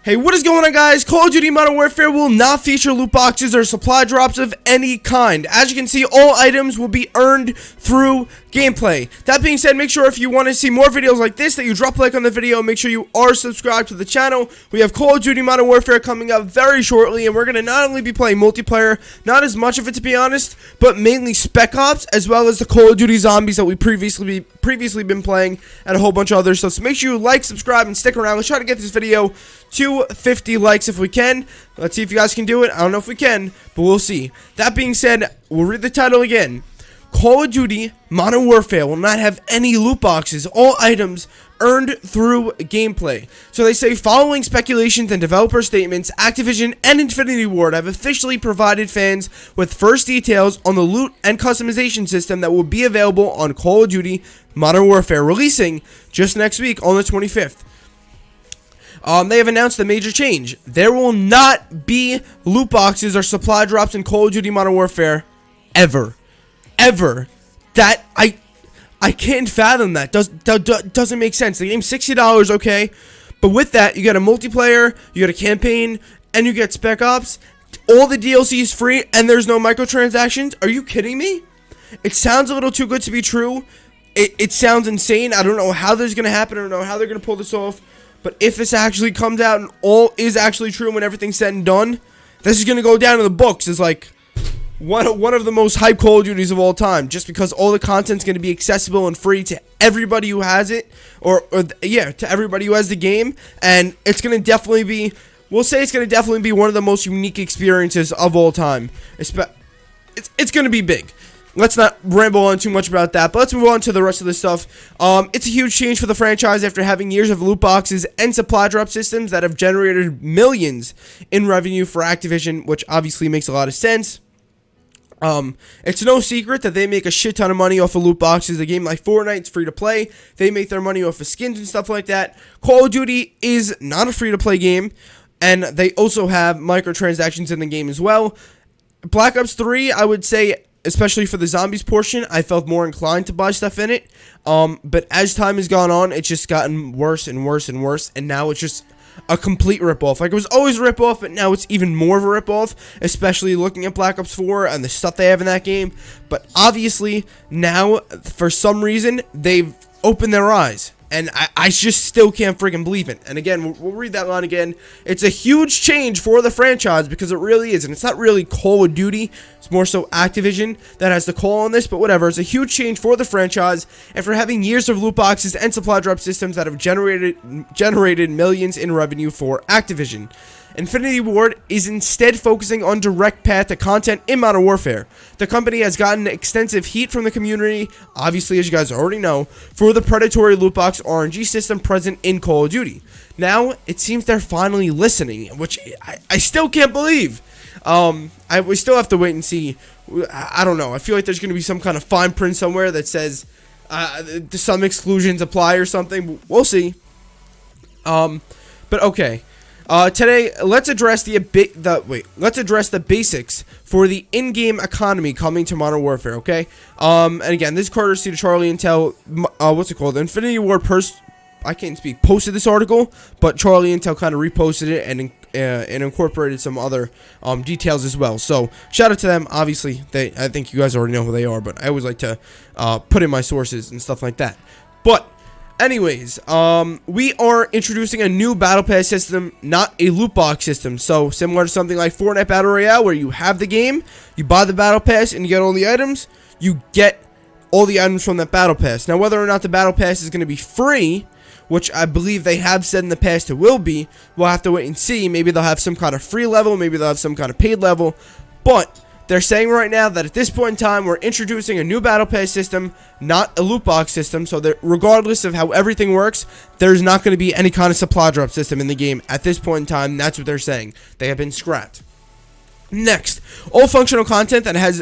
Hey, what is going on, guys? Call of Duty Modern Warfare will not feature loot boxes or supply drops of any kind. As you can see, all items will be earned through gameplay. That being said, make sure if you want to see more videos like this that you drop a like on the video. Make sure you are subscribed to the channel. We have Call of Duty Modern Warfare coming up very shortly, and we're going to not only be playing multiplayer, not as much of it to be honest, but mainly Spec Ops, as well as the Call of Duty Zombies that we previously been playing, and a whole bunch of other stuff. So make sure you like, subscribe, and stick around. Let's try to get this video to 50 likes if we can. Let's see if you guys can do it. I don't know if we can, but we'll see. That being said, we'll read the title again. Call of Duty Modern Warfare will not have any loot boxes. All items earned through gameplay. So they say, following speculations and developer statements, Activision and Infinity Ward have officially provided fans with first details on the loot and customization system that will be available on Call of Duty Modern Warfare, releasing just next week on the 25th. They have announced a major change. There will not be loot boxes or supply drops in Call of Duty Modern Warfare ever. That I can't fathom that. Doesn't make sense. The game's $60, okay, but with that you get a multiplayer, you get a campaign, and you get Spec Ops. All the DLC is free, and there's no microtransactions. Are you kidding me? It sounds a little too good to be true. It sounds insane. I don't know how this is gonna happen. I don't know how they're gonna pull this off. But if this actually comes out and all is actually true when everything's said and done, this is gonna go down in the books as like one of the most hyped Call of Duties of all time, just because all the content's going to be accessible and free to everybody who has it, to everybody who has the game, and it's going to definitely be, we'll say it's going to definitely be one of the most unique experiences of all time. It's going to be big. Let's not ramble on too much about that, but let's move on to the rest of this stuff. It's a huge change for the franchise after having years of loot boxes and supply drop systems that have generated millions in revenue for Activision, which obviously makes a lot of sense. It's no secret that they make a shit ton of money off of loot boxes. A game like Fortnite's free to play. They make their money off of skins and stuff like that. Call of Duty is not a free to play game, and they also have microtransactions in the game as well. Black Ops 3, I would say, especially for the zombies portion, I felt more inclined to buy stuff in it. But as time has gone on, it's just gotten worse and worse and worse, and now it's just a complete ripoff. Like, it was always a ripoff, but now it's even more of a ripoff, especially looking at Black Ops 4 and the stuff they have in that game. But obviously, now, for some reason, they've opened their eyes. And I just still can't freaking believe it. And again, we'll read that line again. It's a huge change for the franchise, because it really is. And it's not really Call of Duty. It's more so Activision that has the call on this. But whatever. It's a huge change for the franchise after having years of loot boxes and supply drop systems that have generated millions in revenue for Activision. Infinity Ward is instead focusing on direct path to content in Modern Warfare. The company has gotten extensive heat from the community, obviously, as you guys already know, for the predatory loot box RNG system present in Call of Duty. Now, it seems they're finally listening, which I still can't believe. We still have to wait and see. I don't know. I feel like there's going to be some kind of fine print somewhere that says some exclusions apply or something. We'll see. But okay. Today, let's address the basics for the in-game economy coming to Modern Warfare, okay? And again, this is courtesy to Charlie Intel, Infinity Ward posted this article, but Charlie Intel kind of reposted it and incorporated some other details as well. So shout out to them. Obviously, I think you guys already know who they are, but I always like to put in my sources and stuff like that. But anyways, we are introducing a new Battle Pass system, not a loot box system. So, similar to something like Fortnite Battle Royale, where you have the game, you buy the Battle Pass, and you get all the items, you get all the items from that Battle Pass. Now, whether or not the Battle Pass is going to be free, which I believe they have said in the past it will be, we'll have to wait and see. Maybe they'll have some kind of free level, maybe they'll have some kind of paid level, but they're saying right now that at this point in time, we're introducing a new Battle Pass system, not a loot box system, so that regardless of how everything works, there's not going to be any kind of supply drop system in the game at this point in time. That's what they're saying. They have been scrapped. Next, all functional content that has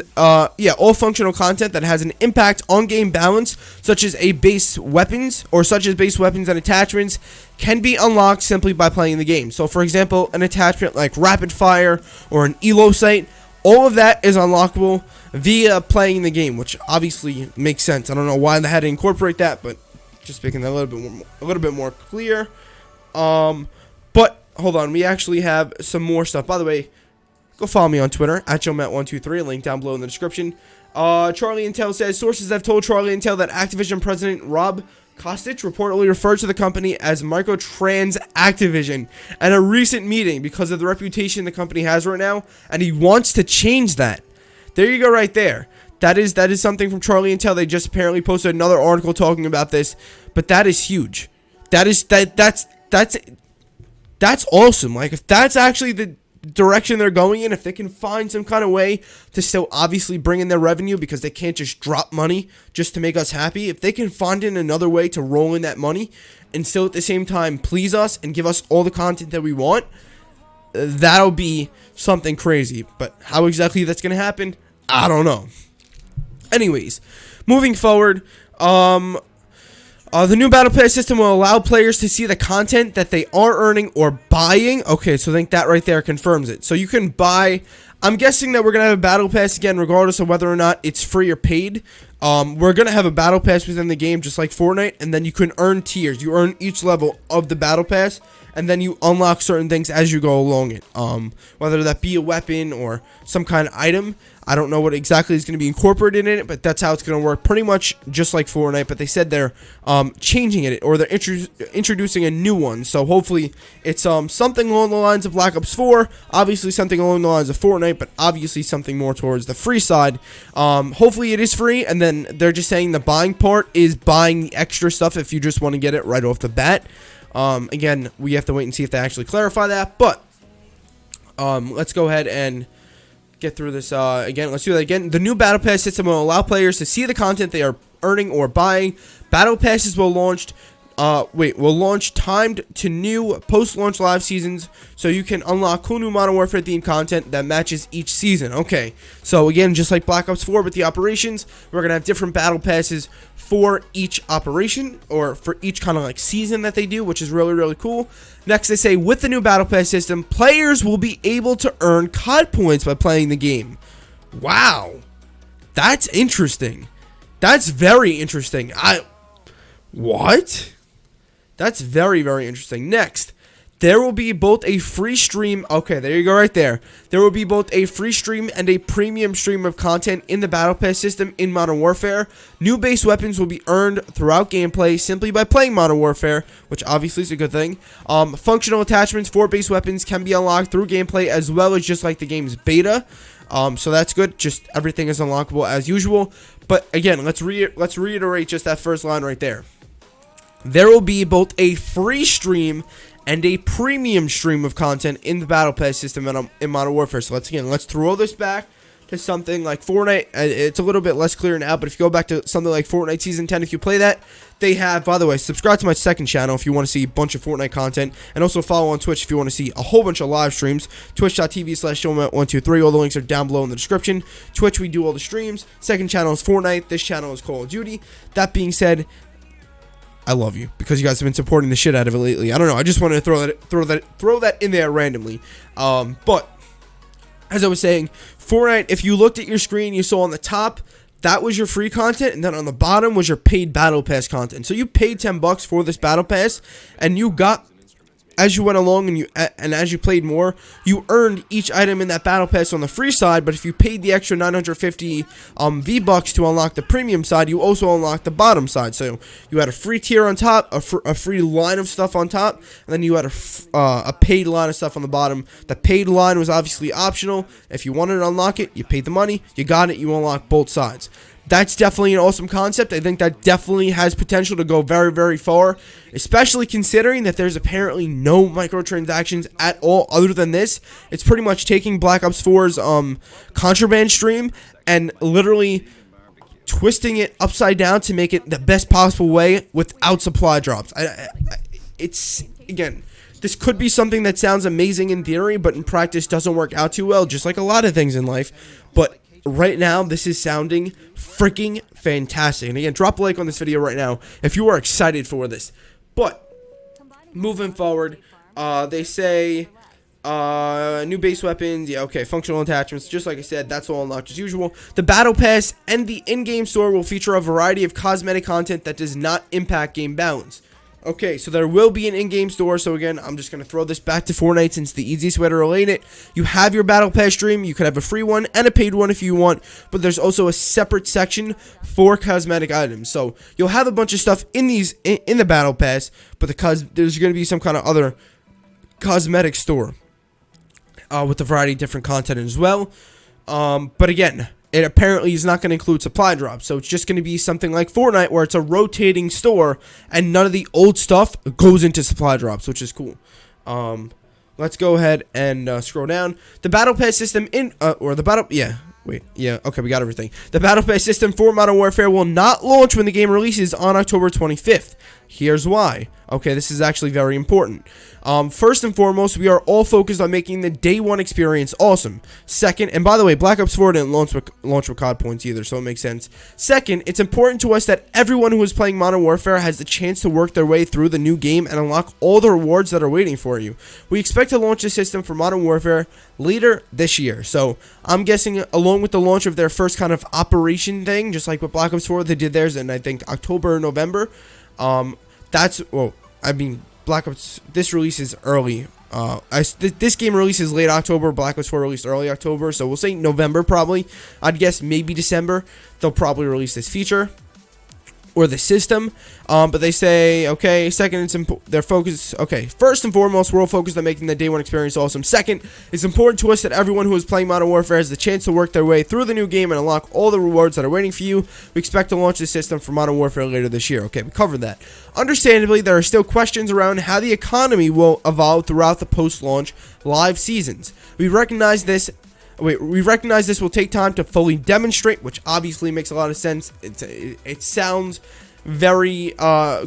an impact on game balance, such as base weapons and attachments, can be unlocked simply by playing the game. So, for example, an attachment like rapid fire or an elo site, all of that is unlockable via playing the game, which obviously makes sense. I don't know why they had to incorporate that, but just making that a little bit more clear. But hold on, we actually have some more stuff. By the way, go follow me on Twitter at JoeMatt123. Link down below in the description. Charlie Intel says sources have told Charlie Intel that Activision president Rob Kostic reportedly referred to the company as MICROTRANSACTIONS at a recent meeting because of the reputation the company has right now, and he wants to change that. There you go, right there. That is something from Charlie Intel. They just apparently posted another article talking about this, but that is huge. That's awesome. Like, if that's actually the direction they're going in, if they can find some kind of way to still obviously bring in their revenue, because they can't just drop money just to make us happy. If they can find in another way to roll in that money and still at the same time please us and give us all the content that we want, that'll be something crazy. But how exactly that's gonna happen, I don't know. Anyways, moving forward, the new Battle Pass system will allow players to see the content that they are earning or buying. Okay, so I think that right there confirms it. So you can buy... I'm guessing that we're going to have a Battle Pass again, regardless of whether or not it's free or paid. We're going to have a Battle Pass within the game, just like Fortnite, and then you can earn tiers. You earn each level of the Battle Pass, and then you unlock certain things as you go along it. Whether that be a weapon or some kind of item. I don't know what exactly is going to be incorporated in it, but that's how it's going to work, pretty much just like Fortnite. But they said they're changing it, or they're introducing a new one. So hopefully it's something along the lines of Black Ops 4, obviously something along the lines of Fortnite, but obviously something more towards the free side. Hopefully it is free, and then they're just saying the buying part is buying the extra stuff if you just want to get it right off the bat. Again, we have to wait and see if they actually clarify that, but let's go ahead and get through this again. Let's do that again. The new Battle Pass system will allow players to see the content they are earning or buying. Battle Passes will launch timed to new post-launch live seasons, so you can unlock cool new Modern Warfare themed content that matches each season. Okay, so again, just like Black Ops 4 with the operations, we're gonna have different Battle Passes for each operation, or for each kind of like season that they do, which is really, really cool. Next, they say with the new Battle Pass system, players will be able to earn COD points by playing the game. Wow, that's interesting. That's very interesting. What? That's very, very interesting. Next, there will be both a free stream. Okay, there you go right there. There will be both a free stream and a premium stream of content in the Battle Pass system in Modern Warfare. New base weapons will be earned throughout gameplay simply by playing Modern Warfare, which obviously is a good thing. Functional attachments for base weapons can be unlocked through gameplay as well as just like the game's beta. So that's good. Just everything is unlockable as usual. But again, let's reiterate just that first line right there. There will be both a free stream and a premium stream of content in the Battle Pass system in Modern Warfare. So let's throw this back to something like Fortnite. It's a little bit less clear now, but if you go back to something like Fortnite Season 10, if you play that, they have, by the way, subscribe to my second channel if you want to see a bunch of Fortnite content, and also follow on Twitch if you want to see a whole bunch of live streams, twitch.tv/JoeMatt123. All the links are down below in the description. Twitch, we do all the streams. Second channel is Fortnite. This channel is Call of Duty. That being said, I love you because you guys have been supporting the shit out of it lately. I don't know. I just wanted to throw that in there randomly. But as I was saying, Fortnite, if you looked at your screen, you saw on the top, that was your free content, and then on the bottom was your paid Battle Pass content. So you paid $10 for this Battle Pass, and you got, as you went along and as you played more, you earned each item in that Battle Pass on the free side. But if you paid the extra 950 V-Bucks to unlock the premium side, you also unlocked the bottom side. So you had a free tier on top, a free line of stuff on top, and then you had a paid line of stuff on the bottom. The paid line was obviously optional. If you wanted to unlock it, you paid the money, you got it, you unlocked both sides. That's definitely an awesome concept. I think that definitely has potential to go very, very far, especially considering that there's apparently no microtransactions at all other than this. It's pretty much taking Black Ops 4's contraband stream and literally twisting it upside down to make it the best possible way without supply drops. It's, again, this could be something that sounds amazing in theory, but in practice doesn't work out too well, just like a lot of things in life. But right now, this is sounding freaking fantastic. And again, drop a like on this video right now if you are excited for this. But moving forward, they say new base weapons. Yeah, okay, functional attachments. Just like I said, that's all unlocked as usual. The Battle Pass and the in-game store will feature a variety of cosmetic content that does not impact game balance. Okay, so there will be an in-game store. So again, I'm just going to throw this back to Fortnite since the easiest way to relate it. You have your Battle Pass stream. You could have a free one and a paid one if you want. But there's also a separate section for cosmetic items. So you'll have a bunch of stuff in in the Battle Pass. But there's going to be some kind of other cosmetic store with a variety of different content as well. But again, it apparently is not going to include supply drops. So it's just going to be something like Fortnite where it's a rotating store and none of the old stuff goes into supply drops, which is cool. Let's go ahead and scroll down. The Battle Pass system okay, we got everything. The Battle Pass system for Modern Warfare will not launch when the game releases on October 25th. Here's why. Okay, this is actually very important. First and foremost, we are all focused on making the day one experience awesome. Second, and by the way, Black Ops 4 didn't launch with COD points either, so it makes sense. Second, it's important to us that everyone who is playing Modern Warfare has the chance to work their way through the new game and unlock all the rewards that are waiting for you. We expect to launch the system for Modern Warfare later this year. So I'm guessing along with the launch of their first kind of operation thing, just like with Black Ops 4, they did theirs in I think October or November. Black Ops, this releases early. This game releases late October. Black Ops 4 released early October, so we'll say November probably. I'd guess maybe December. They'll probably release this feature or the system. But they say, okay, second, their focus, okay, first and foremost, we're all focused on making the day one experience awesome. Second, it's important to us that everyone who is playing Modern Warfare has the chance to work their way through the new game and unlock all the rewards that are waiting for you. We expect to launch the system for Modern Warfare later this year. Okay, we covered that. Understandably, there are still questions around how the economy will evolve throughout the post-launch live seasons. We recognize this will take time to fully demonstrate, which obviously makes a lot of sense. It sounds very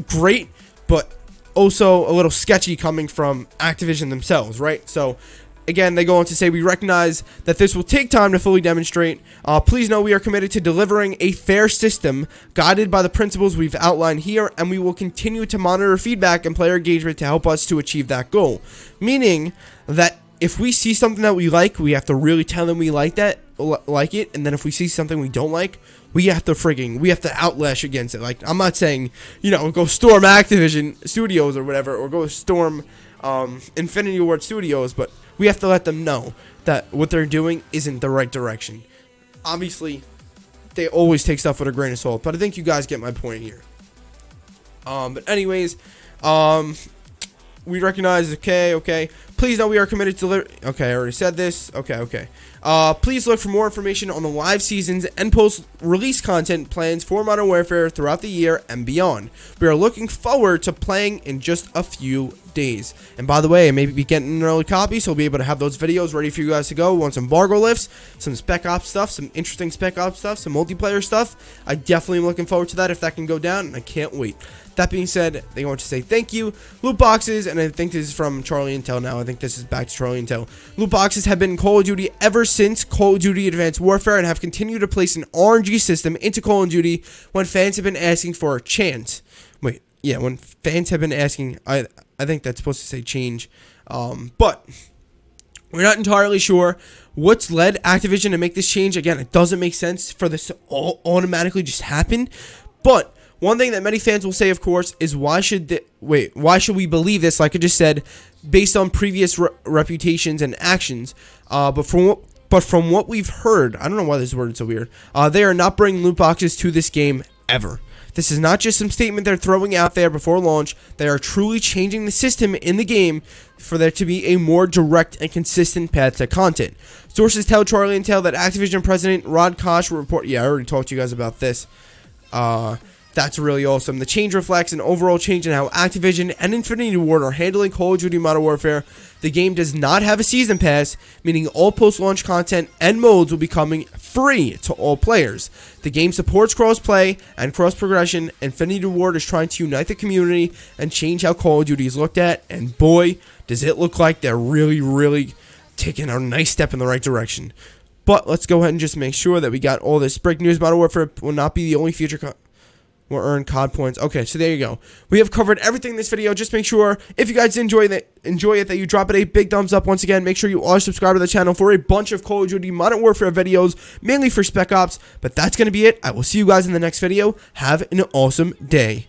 great, but also a little sketchy coming from Activision themselves, right? So again, they go on to say, we recognize that this will take time to fully demonstrate. Please know we are committed to delivering a fair system guided by the principles we've outlined here, and we will continue to monitor feedback and player engagement to help us to achieve that goal. Meaning that if we see something that we like, we have to really tell them we like it, and then if we see something we don't like, we have to outlash against it. Like, I'm not saying, go storm Activision Studios or whatever, or go storm Infinity Ward Studios, but we have to let them know that what they're doing isn't the right direction. Obviously, they always take stuff with a grain of salt, but I think you guys get my point here. But anyways, we recognize, okay. Please know we are committed to deliver. Okay, I already said this. Okay. Please look for more information on the live seasons and post-release content plans for Modern Warfare throughout the year and beyond. We are looking forward to playing in just a few days. And by the way, I may be getting an early copy, so I'll be able to have those videos ready for you guys to go once embargo lifts, some Spec Ops stuff, some interesting Spec Ops stuff, some multiplayer stuff. I definitely am looking forward to that if that can go down, and I can't wait. That being said, they want to say thank you. Loot boxes, and I think this is from Charlie Intel now. I think this is back to Charlie Intel. Loot boxes have been in Call of Duty ever since Call of Duty Advanced Warfare and have continued to place an RNG system into Call of Duty when fans have been asking for a chance. When fans have been asking, I think that's supposed to say change. But we're not entirely sure what's led Activision to make this change. Again, it doesn't make sense for this to all automatically just happen. But one thing that many fans will say, of course, is why should we believe this? Like I just said, based on previous reputations and actions. But from what we've heard, I don't know why this word is so weird. They are not bringing loot boxes to this game ever. This is not just some statement they're throwing out there before launch. They are truly changing the system in the game for there to be a more direct and consistent path to content. Sources tell Charlie Intel that Activision President Rod Kosh will report. Yeah, I already talked to you guys about this. That's really awesome. The change reflects an overall change in how Activision and Infinity Ward are handling Call of Duty Modern Warfare. The game does not have a season pass, meaning all post-launch content and modes will be coming free to all players. The game supports cross-play and cross-progression. Infinity Ward is trying to unite the community and change how Call of Duty is looked at, and boy, does it look like they're really taking a nice step in the right direction. But let's go ahead and just make sure that we got all this breaking news. Modern Warfare will not be the only future will earn COD points. Okay, so there you go. We have covered everything in this video. Just make sure, if you guys enjoy it, that you drop it a big thumbs up. Once again, make sure you are subscribed to the channel for a bunch of Call of Duty Modern Warfare videos, mainly for Spec Ops. But that's going to be it. I will see you guys in the next video. Have an awesome day.